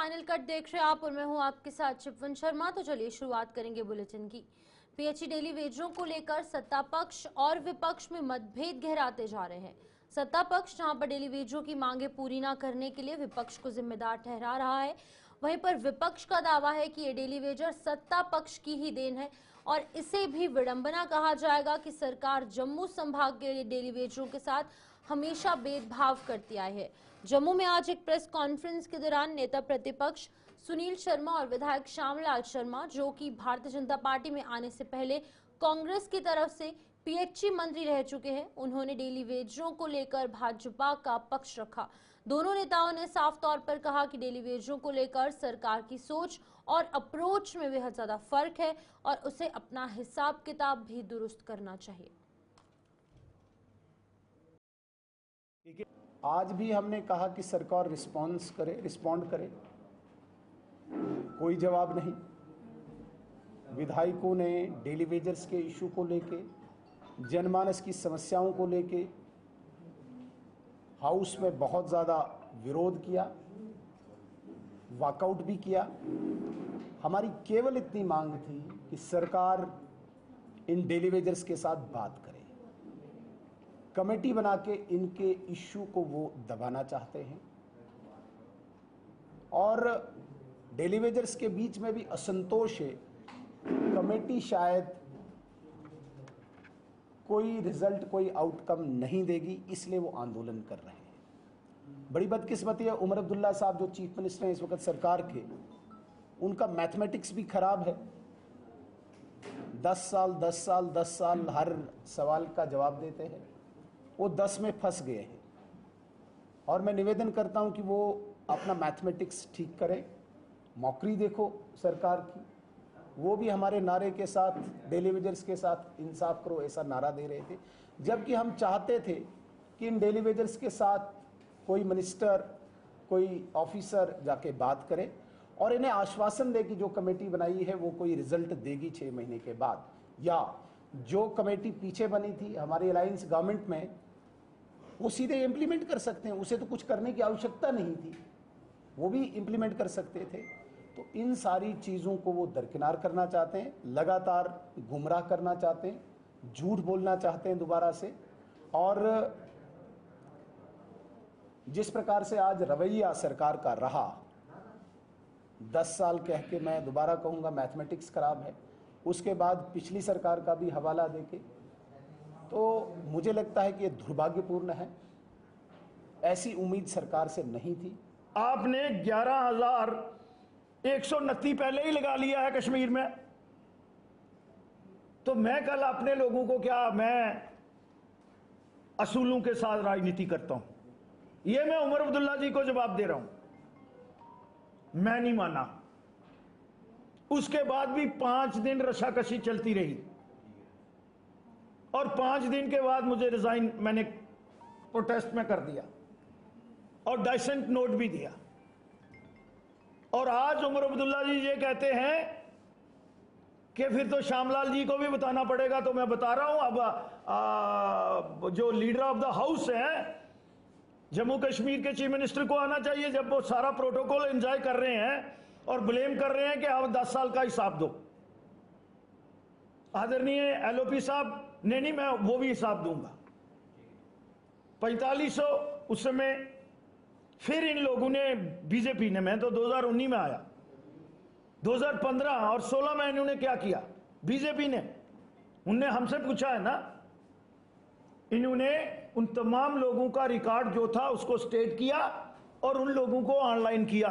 Final cut देख रहे हैं आप और मैं हूं आपके साथ शिववन शर्मा। तो चलिए शुरुआत करेंगे बुलेटिन की। पीएचई डेली वेजरों को लेकर सत्ता पक्ष और विपक्ष में मतभेद गहराते जा रहे हैं। सत्ता पक्ष जहां पर डेली वेजरों की मांगे पूरी न करने के लिए विपक्ष को जिम्मेदार ठहरा रहा है, वहीं पर विपक्ष का दावा है कि ये डेली वेजर सत्ता पक्ष की ही देन है और इसे भी विडंबना कहा जाएगा कि सरकार जम्मू संभाग के डेली वेजरों के साथ हमेशा भेदभाव करती आई है। जम्मू में आज एक प्रेस कॉन्फ्रेंस के दौरान नेता प्रतिपक्ष सुनील शर्मा और विधायक श्यामलाल शर्मा, जो कि भारतीय जनता पार्टी में आने से पहले कांग्रेस की तरफ से पीएचई मंत्री रह चुके हैं, उन्होंने डेली वेजरों को लेकर भाजपा का पक्ष रखा। दोनों नेताओं ने साफ तौर पर कहा कि डेली वेजरों को लेकर सरकार की सोच और अप्रोच में बेहद ज्यादा फर्क है और उसे अपना हिसाब किताब भी दुरुस्त करना चाहिए। आज भी हमने कहा कि सरकार रिस्पॉन्ड करे, कोई जवाब नहीं। विधायकों ने डेली वेजर्स के इशू को लेके, जनमानस की समस्याओं को लेके हाउस में बहुत ज़्यादा विरोध किया, वॉकआउट भी किया। हमारी केवल इतनी मांग थी कि सरकार इन डेली वेजर्स के साथ बात करे, कमेटी बना के इनके इश्यू को वो दबाना चाहते हैं और डेली वेजर्स के बीच में भी असंतोष है। कमेटी शायद कोई रिजल्ट, कोई आउटकम नहीं देगी, इसलिए वो आंदोलन कर रहे हैं। बड़ी बदकिस्मती है, उमर अब्दुल्ला साहब जो चीफ मिनिस्टर हैं इस वक्त सरकार के, उनका मैथमेटिक्स भी खराब है। 10 साल हर सवाल का जवाब देते हैं, वो 10 में फंस गए हैं। और मैं निवेदन करता हूं कि वो अपना मैथमेटिक्स ठीक करें। मौकरी देखो सरकार की, वो भी हमारे नारे के साथ, डेली वेजर्स के साथ इंसाफ करो ऐसा नारा दे रहे थे, जबकि हम चाहते थे कि इन डेली वेजर्स के साथ कोई मिनिस्टर, कोई ऑफिसर जाके बात करे और इन्हें आश्वासन दे कि जो कमेटी बनाई है वो कोई रिजल्ट देगी 6 महीने के बाद, या जो कमेटी पीछे बनी थी हमारी अलायंस गवर्नमेंट में, वो सीधे इम्प्लीमेंट कर सकते हैं। उसे तो कुछ करने की आवश्यकता नहीं थी, वो भी इम्प्लीमेंट कर सकते थे। तो इन सारी चीज़ों को वो दरकिनार करना चाहते हैं, लगातार गुमराह करना चाहते हैं, झूठ बोलना चाहते हैं दोबारा से। और जिस प्रकार से आज रवैया सरकार का रहा, 10 साल कह के, मैं दोबारा कहूँगा मैथमेटिक्स खराब है, उसके बाद पिछली सरकार का भी हवाला देके, तो मुझे लगता है कि ये दुर्भाग्यपूर्ण है। ऐसी उम्मीद सरकार से नहीं थी। आपने 11,129 पहले ही लगा लिया है कश्मीर में, तो मैं कल अपने लोगों को क्या, मैं असूलों के साथ राजनीति करता हूं, यह मैं उमर अब्दुल्ला जी को जवाब दे रहा हूं। मैं नहीं माना। उसके बाद भी 5 दिन रशाकशी चलती रही और 5 दिन के बाद मुझे रिजाइन मैंने प्रोटेस्ट में कर दिया और डाइसेंट नोट भी दिया। और आज उमर अब्दुल्ला जी ये कहते हैं कि फिर तो श्यामलाल जी को भी बताना पड़ेगा। तो मैं बता रहा हूं, अब जो लीडर ऑफ द हाउस है जम्मू कश्मीर के चीफ मिनिस्टर को आना चाहिए, जब वो सारा प्रोटोकॉल एंजॉय कर रहे हैं और ब्लेम कर रहे हैं कि आप 10 साल का हिसाब दो। आदरणीय एलओपी साहब ने नहीं, मैं वो भी हिसाब दूंगा। 4500 उस समय फिर इन लोगों ने, बीजेपी ने, मैं तो 2019 में आया, 2015 और 16 में इन्होंने क्या किया? बीजेपी ने, उनने हमसे पूछा है ना, इन्होंने उन तमाम लोगों का रिकॉर्ड जो था उसको स्टेट किया और उन लोगों को ऑनलाइन किया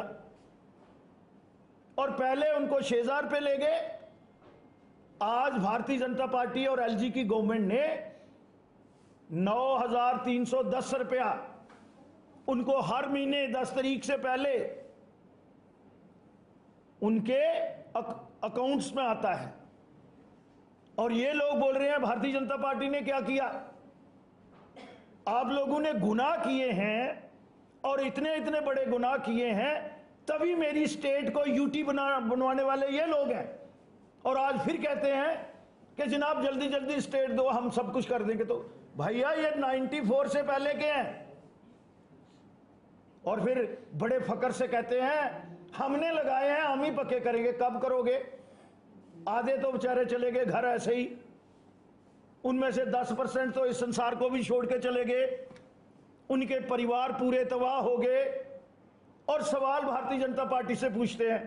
और पहले उनको 6000 पे ले गए। आज भारतीय जनता पार्टी और एलजी की गवर्नमेंट ने 9,310 रुपया उनको हर महीने 10 तारीख से पहले उनके अकाउंट्स में आता है। और ये लोग बोल रहे हैं भारतीय जनता पार्टी ने क्या किया? आप लोगों ने गुनाह किए हैं और इतने इतने बड़े गुनाह किए हैं, तभी मेरी स्टेट को यूटी बनवाने वाले ये लोग हैं। और आज फिर कहते हैं कि जनाब जल्दी जल्दी स्टेट दो, हम सब कुछ कर देंगे। तो भैया ये 94 से पहले के हैं। और फिर बड़े फकर से कहते हैं हमने लगाए हैं, हम ही पक्के करेंगे। कब करोगे? आधे तो बेचारे चले गए घर ऐसे ही, उनमें से 10% तो इस संसार को भी छोड़ के चले गए, उनके परिवार पूरे तबाह हो गए। और सवाल भारतीय जनता पार्टी से पूछते हैं,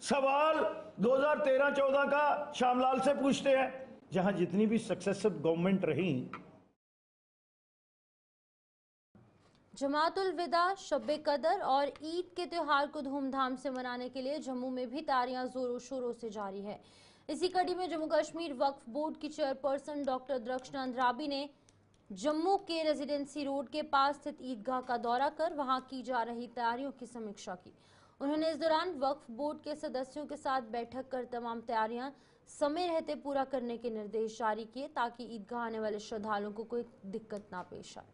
सवाल 2013-14 का श्यामलाल से पूछते हैं, जहां जितनी भी सक्सेसिव गवर्नमेंट रही। जमातुल विदा, शब्बे कदर और ईद के त्योहार को धूमधाम से मनाने के लिए जम्मू में भी तैयारियां जोरों शोरों से जारी है। इसी कड़ी में जम्मू कश्मीर वक्फ बोर्ड की चेयरपर्सन डॉक्टर दरख्शनंद राबी ने जम्मू के रेजिडेंसी रोड के पास स्थित ईदगाह का दौरा कर वहां की जा रही तैयारियों की समीक्षा की। उन्होंने इस दौरान वक्फ बोर्ड के सदस्यों के साथ बैठक कर तमाम तैयारियां समय रहते पूरा करने के निर्देश जारी किए ताकि ईदगाह आने वाले श्रद्धालुओं को कोई दिक्कत ना पेश आए।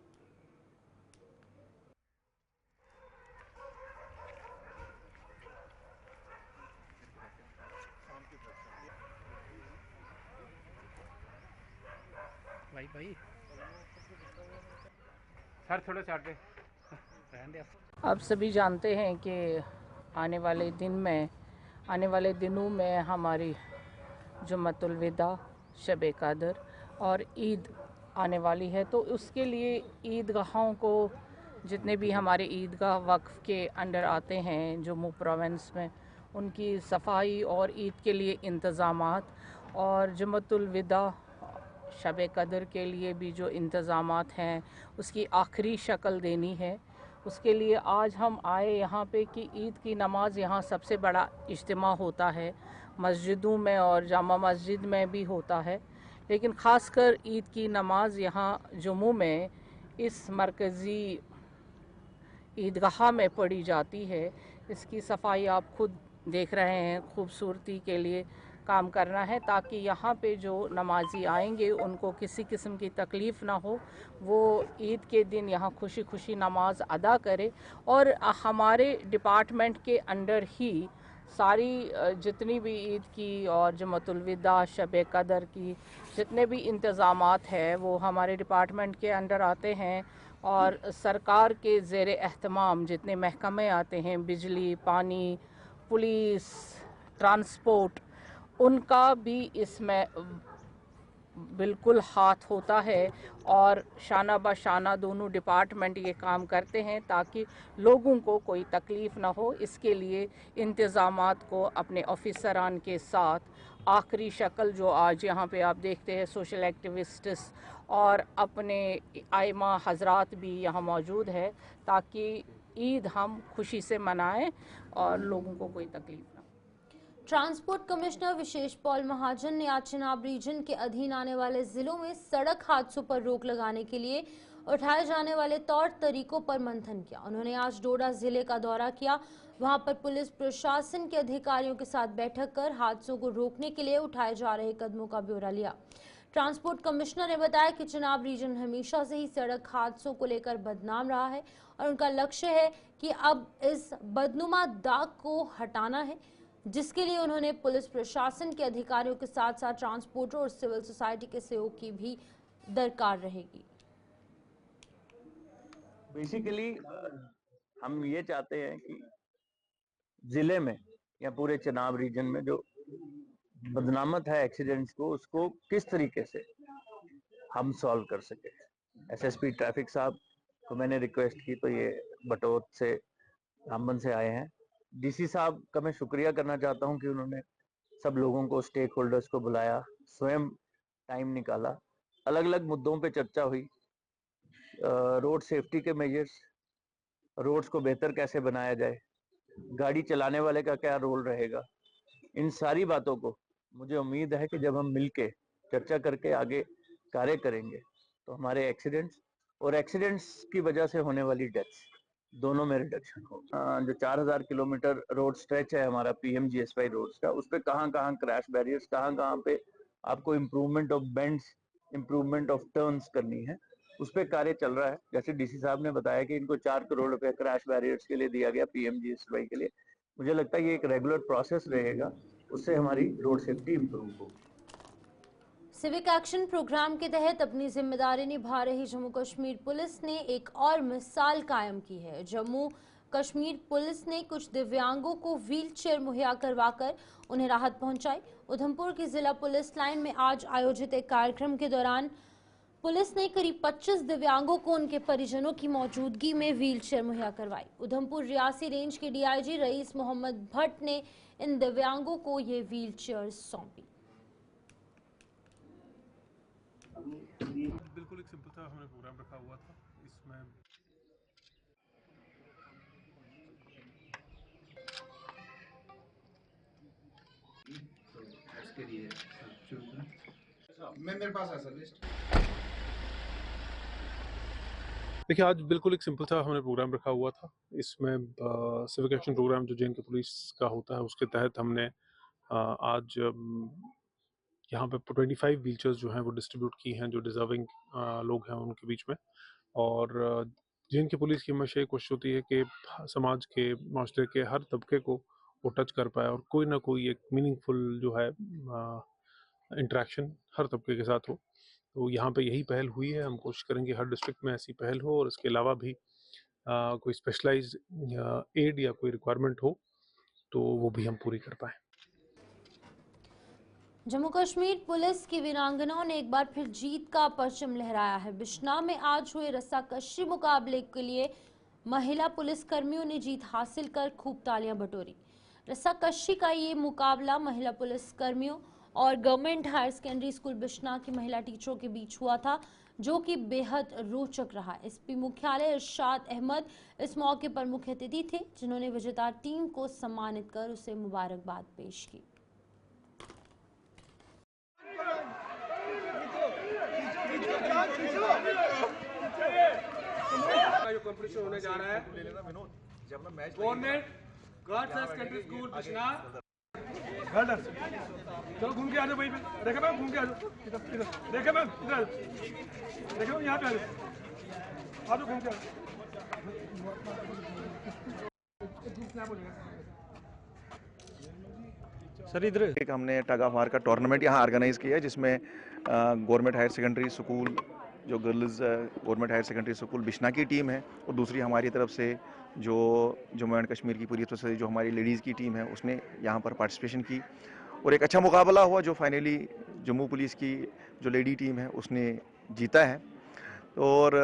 भाई सर थोड़ा चाट दे। आप सभी जानते हैं कि आने वाले दिनों में हमारी जुम्मतुल विदा, शब-ए कदर और ईद आने वाली है। तो उसके लिए ईदगाहों को, जितने भी हमारे ईदगाह वक्फ के अंडर आते हैं जम्मू प्रोविंस में, उनकी सफाई और ईद के लिए इंतज़ामात और जुम्मतुल विदा, शब-ए कदर के लिए भी जो इंतज़ामात हैं उसकी आखिरी शक्ल देनी है। उसके लिए आज हम आए यहाँ पे कि ईद की नमाज़ यहाँ सबसे बड़ा इज्तिमा होता है, मस्जिदों में और जामा मस्जिद में भी होता है, लेकिन ख़ासकर ईद की नमाज़ यहाँ जम्मू में इस मरकज़ी ईदगाह में पढ़ी जाती है। इसकी सफाई आप खुद देख रहे हैं, खूबसूरती के लिए काम करना है ताकि यहाँ पे जो नमाजी आएंगे उनको किसी किस्म की तकलीफ़ ना हो, वो ईद के दिन यहाँ खुशी खुशी नमाज अदा करे। और हमारे डिपार्टमेंट के अंडर ही सारी जितनी भी ईद की और जुम्मतुल विदा, शब-ए कदर की जितने भी इंतज़ामात है वो हमारे डिपार्टमेंट के अंडर आते हैं। और सरकार के ज़ेरे एहतमाम जितने महकमे आते हैं, बिजली, पानी, पुलिस, ट्रांसपोर्ट, उनका भी इसमें बिल्कुल हाथ होता है और शाना बशाना दोनों डिपार्टमेंट ये काम करते हैं ताकि लोगों को कोई तकलीफ़ ना हो। इसके लिए इंतज़ामात को अपने ऑफिसरान के साथ आखिरी शक्ल जो आज यहाँ पे आप देखते हैं, सोशल एक्टिविस्ट्स और अपने आइमा हजरात भी यहाँ मौजूद है ताकि ईद हम खुशी से मनाएं और लोगों को कोई तकलीफ़ ना हो। ट्रांसपोर्ट कमिश्नर विशेष पॉल महाजन ने आज चिनाब रीजन के अधीन आने वाले जिलों में सड़क हादसों पर रोक लगाने के लिए उठाए जाने वाले तौर तरीकों पर मंथन किया। उन्होंने आज डोडा जिले का दौरा किया, वहां पर पुलिस प्रशासन के अधिकारियों के साथ बैठक कर हादसों को रोकने के लिए उठाए जा रहे कदमों का ब्यौरा लिया। ट्रांसपोर्ट कमिश्नर ने बताया कि चिनाब रीजन हमेशा से ही सड़क हादसों को लेकर बदनाम रहा है और उनका लक्ष्य है कि अब इस बदनुमा दाग को हटाना है, जिसके लिए उन्होंने पुलिस प्रशासन के अधिकारियों के साथ साथ ट्रांसपोर्टर और सिविल सोसाइटी के सहयोग की भी दरकार रहेगी। बेसिकली हम ये चाहते हैं कि जिले में या पूरे चिनाब रीजन में जो बदनामत है एक्सीडेंट्स को, उसको किस तरीके से हम सॉल्व कर सके। एसएसपी ट्रैफिक साहब को मैंने रिक्वेस्ट की तो ये बटोत से, रामबन से आए हैं। डीसी साहब का मैं शुक्रिया करना चाहता हूं कि उन्होंने सब लोगों को, स्टेक होल्डर्स को बुलाया, स्वयं टाइम निकाला, अलग अलग मुद्दों पे चर्चा हुई। रोड सेफ्टी के मेजर्स, रोड्स को बेहतर कैसे बनाया जाए, गाड़ी चलाने वाले का क्या रोल रहेगा, इन सारी बातों को मुझे उम्मीद है कि जब हम मिलके चर्चा करके आगे कार्य करेंगे तो हमारे एक्सीडेंट्स की वजह से होने वाली डेथ्स दोनों में रिडक्शन हो। जो 4000 किलोमीटर रोड स्ट्रेच है हमारा PMGSY रोड्स का, उस पर कहाँ क्रैश बैरियर्स, कहाँ पे आपको improvement of bends, improvement of turns करनी है, उस पर कार्य चल रहा है। जैसे डीसी साहब ने बताया कि इनको 4 करोड़ रुपए क्रैश बैरियर्स के लिए दिया गया PMGSY के लिए। मुझे लगता है ये एक रेगुलर प्रोसेस रहेगा, उससे हमारी रोड सेफ्टी इम्प्रूव होगी। सिविक एक्शन प्रोग्राम के तहत अपनी जिम्मेदारी निभा रही जम्मू कश्मीर पुलिस ने एक और मिसाल कायम की है। जम्मू कश्मीर पुलिस ने कुछ दिव्यांगों को व्हील चेयर मुहैया करवाकर उन्हें राहत पहुंचाई। उधमपुर की जिला पुलिस लाइन में आज आयोजित एक कार्यक्रम के दौरान पुलिस ने करीब 25 दिव्यांगों को उनके परिजनों की मौजूदगी में व्हील चेयर मुहैया करवाई। उधमपुर रियासी रेंज के डीआईजी रईस मोहम्मद भट्ट ने इन दिव्यांगों को ये व्हील चेयर सौंपी। बिल्कुल एक सिंपल सा हमने प्रोग्राम रखा हुआ था। इसमें इसके लिए मेरे पास है सर लिस्ट। देखिए, आज बिल्कुल एक सिंपल सा हमने प्रोग्राम रखा हुआ था। इसमें सिविक एक्शन प्रोग्राम जो जे.एंड.के पुलिस का होता है उसके तहत हमने आज यहाँ पे 25 व्हीलचेयर्स जो हैं वो डिस्ट्रीब्यूट की हैं जो डिजर्विंग लोग हैं उनके बीच में। और जे.एंड.के पुलिस की हमेशा ये कोशिश होती है कि समाज के, माशरे के हर तबके को वो टच कर पाए और कोई ना कोई एक मीनिंगफुल जो है इंटरेक्शन हर तबके के साथ हो। तो यहाँ पे यही पहल हुई है। हम कोशिश करेंगे हर डिस्ट्रिक्ट में ऐसी पहल हो और इसके अलावा भी कोई स्पेशलाइज्ड एड या कोई रिक्वायरमेंट हो तो वो भी हम पूरी कर पाएँ। जम्मू कश्मीर पुलिस की वीरांगनाओं ने एक बार फिर जीत का परचम लहराया है। बिश्ना में आज हुए रस्साकशी मुकाबले के लिए महिला पुलिस कर्मियों ने जीत हासिल कर खूब तालियां बटोरी। रस्साकशी का ये मुकाबला महिला पुलिस कर्मियों और government higher secondary school Bishna की महिला टीचरों के बीच हुआ था, जो कि बेहद रोचक रहा। एसपी मुख्यालय इरशाद अहमद इस मौके पर मुख्य अतिथि थे, जिन्होंने विजेता टीम को सम्मानित कर उसे मुबारकबाद पेश की। जो कंपटीशन होने जा रहा है government girls high secondary school Bishna. चलो घूम के आ जाओ वहीं पे। देखे मैम, घूम के आ जाओ इधर। देखे मैम, इधर आ जाओ। देखे मैम, यहाँ पे आ जाओ, घूम के आ जाओ। सर इधर एक हमने टग ऑफ वार का टूर्नामेंट यहाँ ऑर्गेनाइज किया है, जिसमें गवर्नमेंट हायर सेकेंडरी स्कूल जो girls government higher secondary school Bishna की टीम है और दूसरी हमारी तरफ से जो जम्मू एंड कश्मीर की पूरी तरफ से जो हमारी लेडीज़ की टीम है उसने यहाँ पर पार्टिसिपेशन की और एक अच्छा मुकाबला हुआ जो फाइनली जम्मू पुलिस की जो लेडी टीम है उसने जीता है। और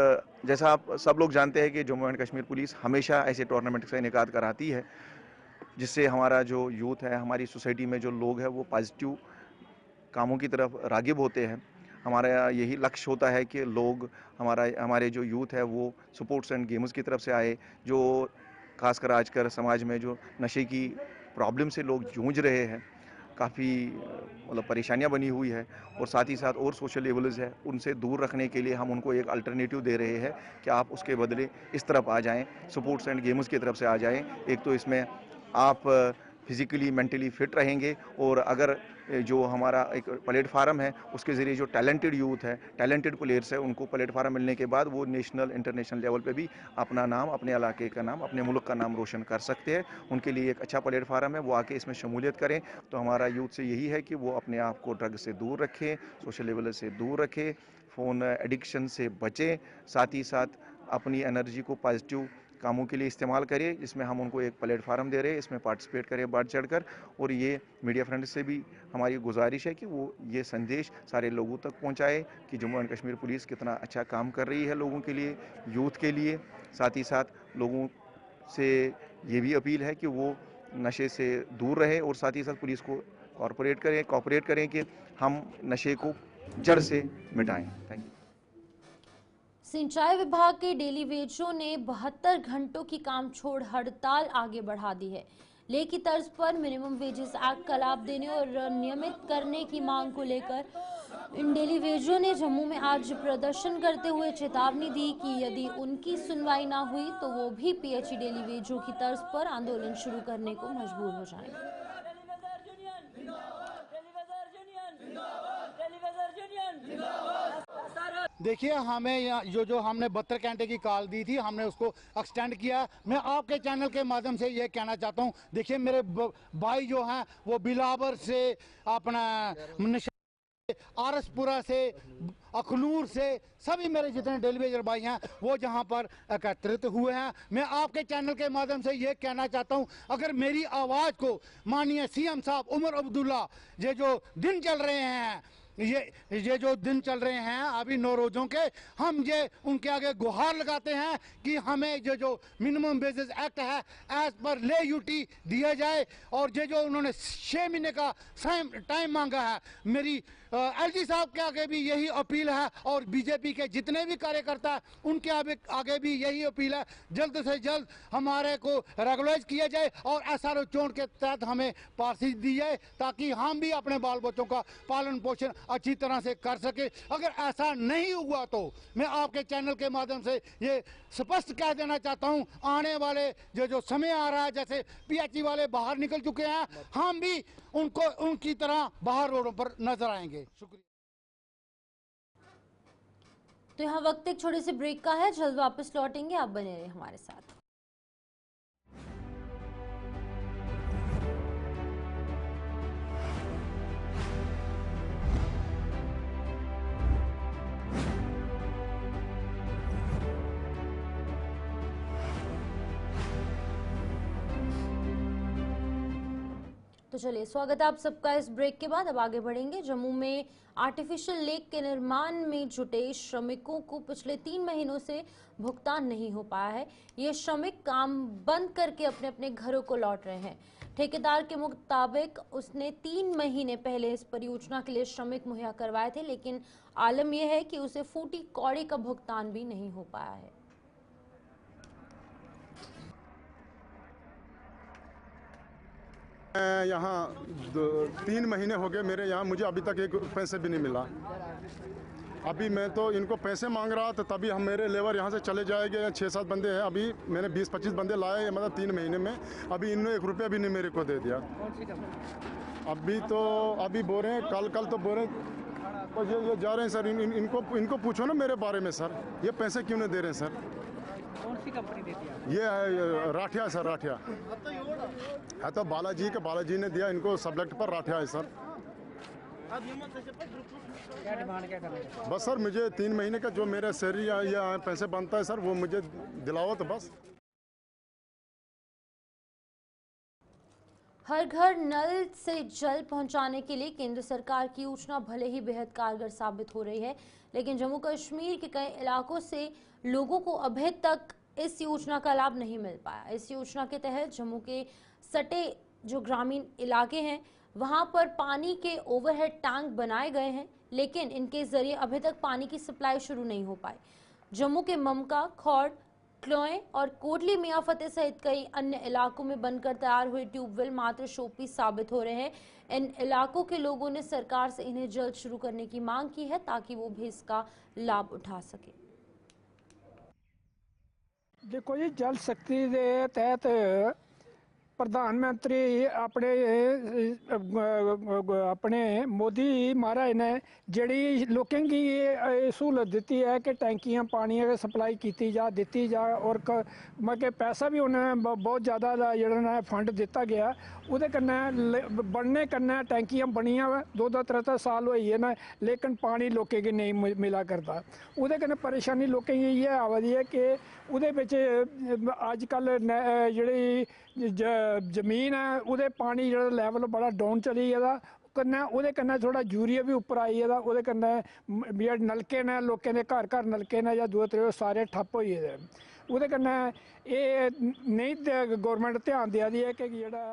जैसा आप सब लोग जानते हैं कि जम्मू एंड कश्मीर पुलिस हमेशा ऐसे टूर्नामेंट का इनेकाद कराती है, जिससे हमारा जो यूथ है, हमारी सोसाइटी में जो लोग हैं वो पॉजिटिव कामों की तरफ रागिब होते हैं। हमारा यही लक्ष्य होता है कि लोग हमारे जो यूथ है वो स्पोर्ट्स एंड गेम्स की तरफ से आए, जो खासकर आजकल समाज में जो नशे की प्रॉब्लम से लोग जूझ रहे हैं, काफ़ी मतलब परेशानियां बनी हुई है और साथ ही साथ और सोशल लेवल्स है उनसे दूर रखने के लिए हम उनको एक अल्टरनेटिव दे रहे हैं कि आप उसके बदले इस तरफ आ जाएं, स्पोर्ट्स एंड गेम्स की तरफ से आ जाएं। एक तो इसमें आप फिज़िकली मेंटली फिट रहेंगे और अगर जो हमारा एक प्लेटफार्म है उसके ज़रिए जो टैलेंटेड यूथ है, टैलेंटेड प्लेयर्स है, उनको प्लेटफार्म मिलने के बाद वो नेशनल इंटरनेशनल लेवल पे भी अपना नाम, अपने इलाके का नाम, अपने मुल्क का नाम रोशन कर सकते हैं। उनके लिए एक अच्छा प्लेटफार्म है, वो आके इसमें शमूलियत करें। तो हमारा यूथ से यही है कि वो अपने आप को ड्रग से दूर रखें, सोशल लेवल से दूर रखें, फ़ोन एडिक्शन से बचें, साथ ही साथ अपनी एनर्जी को पॉजिटिव कामों के लिए इस्तेमाल करें, जिसमें हम उनको एक प्लेटफार्म दे रहे हैं, इसमें पार्टिसिपेट करें बढ़ चढ़कर। और ये मीडिया फ्रेंड से भी हमारी गुजारिश है कि वो ये संदेश सारे लोगों तक पहुंचाए कि जम्मू एंड कश्मीर पुलिस कितना अच्छा काम कर रही है लोगों के लिए, यूथ के लिए। साथ ही साथ लोगों से ये भी अपील है कि वो नशे से दूर रहे और साथ ही साथ पुलिस को कॉपरेट करें कि हम नशे को जड़ से मिटाएं। Thank you. सिंचाई विभाग के डेली वेजरों ने 72 घंटों की काम छोड़ हड़ताल आगे बढ़ा दी है। ले की तर्ज पर मिनिमम वेजेस एक्ट का लाभ देने और नियमित करने की मांग को लेकर इन डेली वेजरों ने जम्मू में आज प्रदर्शन करते हुए चेतावनी दी कि यदि उनकी सुनवाई ना हुई तो वो भी पीएचई डेली वेजरों की तर्ज पर आंदोलन शुरू करने को मजबूर हो जाएंगे। देखिए, हमें जो हमने 72 घंटे की कॉल दी थी, हमने उसको एक्सटेंड किया। मैं आपके चैनल के माध्यम से ये कहना चाहता हूँ, देखिए मेरे भाई जो हैं वो बिलावर से अपना आरसपुरा से, अखनूर से, सभी मेरे जितने डेली वेजर भाई हैं वो जहां पर एकत्रित हुए हैं। मैं आपके चैनल के माध्यम से ये कहना चाहता हूं, अगर मेरी आवाज़ को माननीय सीएम साहब उमर अब्दुल्ला ये जो दिन चल रहे हैं, ये जो दिन चल रहे हैं अभी 9 रोज़ों के, हम ये उनके आगे गुहार लगाते हैं कि हमें ये जो मिनिमम वेजेस एक्ट है एज पर ले यूटी दिया जाए। और ये जो उन्होंने 6 महीने का टाइम मांगा है, मेरी एलजी साहब के आगे भी यही अपील है और बीजेपी के जितने भी कार्यकर्ता हैं उनके आगे भी यही अपील है, जल्द से जल्द हमारे को रेगुलाइज किया जाए और SRO चोन के तहत हमें पास दी जाए ताकि हम भी अपने बाल बच्चों का पालन पोषण अच्छी तरह से कर सके। अगर ऐसा नहीं हुआ तो मैं आपके चैनल के माध्यम से ये स्पष्ट कह देना चाहता हूं, आने वाले जो समय आ रहा है, जैसे PHE वाले बाहर निकल चुके हैं, हम भी उनकी तरह बाहर रोडों पर नजर आएंगे। शुक्रिया। तो यहाँ वक्त एक छोटे से ब्रेक का है, जल्द वापस लौटेंगे, आप बने रहिए हमारे साथ। तो चलिए, स्वागत है आप सबका इस ब्रेक के बाद। अब आगे बढ़ेंगे। जम्मू में आर्टिफिशियल लेक के निर्माण में जुटे श्रमिकों को पिछले 3 महीनों से भुगतान नहीं हो पाया है। ये श्रमिक काम बंद करके अपने अपने घरों को लौट रहे हैं। ठेकेदार के मुताबिक उसने 3 महीने पहले इस परियोजना के लिए श्रमिक मुहैया करवाए थे, लेकिन आलम यह है कि उसे फूटी कौड़ी का भुगतान भी नहीं हो पाया है। यहाँ 3 महीने हो गए मेरे यहाँ, मुझे अभी तक 1 पैसे भी नहीं मिला। अभी मैं तो इनको पैसे मांग रहा था, तभी हम मेरे लेबर यहाँ से चले जाएंगे। 6-7 बंदे हैं, अभी मैंने 20-25 बंदे लाए, मतलब 3 महीने में। अभी इन्होंने 1 रुपया भी नहीं मेरे को दे दिया। अभी बोल रहे हैं कल तो बोल रहे हैं, तो ये जा रहे हैं सर। इनको पूछो ना मेरे बारे में सर, ये पैसे क्यों नहीं दे रहे हैं सर। कौन सी कंपनी देती है? ये राठिया सर, राठिया है तो बालाजी ने दिया इनको सब्जेक्ट पर, राठिया है सर। क्या डिमांड क्या कर रहे हैं? बस सर मुझे 3 महीने का जो मेरा सैलरी या पैसे बनता है सर, वो मुझे दिलाओ तो बस। हर घर नल से जल पहुंचाने के लिए केंद्र सरकार की योजना भले ही बेहद कारगर साबित हो रही है, लेकिन जम्मू कश्मीर के कई इलाकों से लोगों को अभी तक इस योजना का लाभ नहीं मिल पाया। इस योजना के तहत जम्मू के सटे जो ग्रामीण इलाके हैं वहां पर पानी के ओवरहेड टैंक बनाए गए हैं, लेकिन इनके जरिए अभी तक पानी की सप्लाई शुरू नहीं हो पाई। जम्मू के ममका, खौड़, क्लोए और कोटली मियां फतेह सहित कई अन्य इलाकों में बनकर तैयार हुए ट्यूबवेल मात्र शोपीस साबित हो रहे हैं। इन इलाकों के लोगों ने सरकार से इन्हें जल्द शुरू करने की मांग की है ताकि वो भी इसका लाभ उठा सके। देखो जी, जल शक्ति के तहत प्रधानमंत्री अपने मोदी महाराज ने जड़ी लोगों की सहूलत दी है कि टैंकियां पानी की सप्लाई की जा और मतलब पैसा भी उन्हें बहुत ज़्यादा जो फंड दिता गया। उहदे कन्नै बनने कन्नै टैंकियां बनियां 2-3 साल होई है ना, लेकिन पानी लोगों की नहीं मिला करता। उहदे कन्नै परेशानी लोगों की ये आवा दी है कि उहदे विच अजकल जिहड़ी जमीन है उहदे पानी जो लैवल बड़ा डाउन चली गेदा, कन्नै उहदे कन्नै थोड़ा यूरिया भी उप्पर आई गेदा। उहदे कन्नै जेह्ड़े नलके ने लोकें दे घर नलके ने जां 2-3 सारे ठप्प होई गेदे। उहदे कन्नै एह् नहीं गौरमेंट ध्यान देआ दी है कि जेह्ड़ा।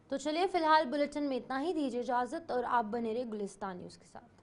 तो चलिए, फिलहाल बुलेटिन में इतना ही। दीजिए इजाजत और आप बने रहे गुलिस्तान न्यूज़ के साथ।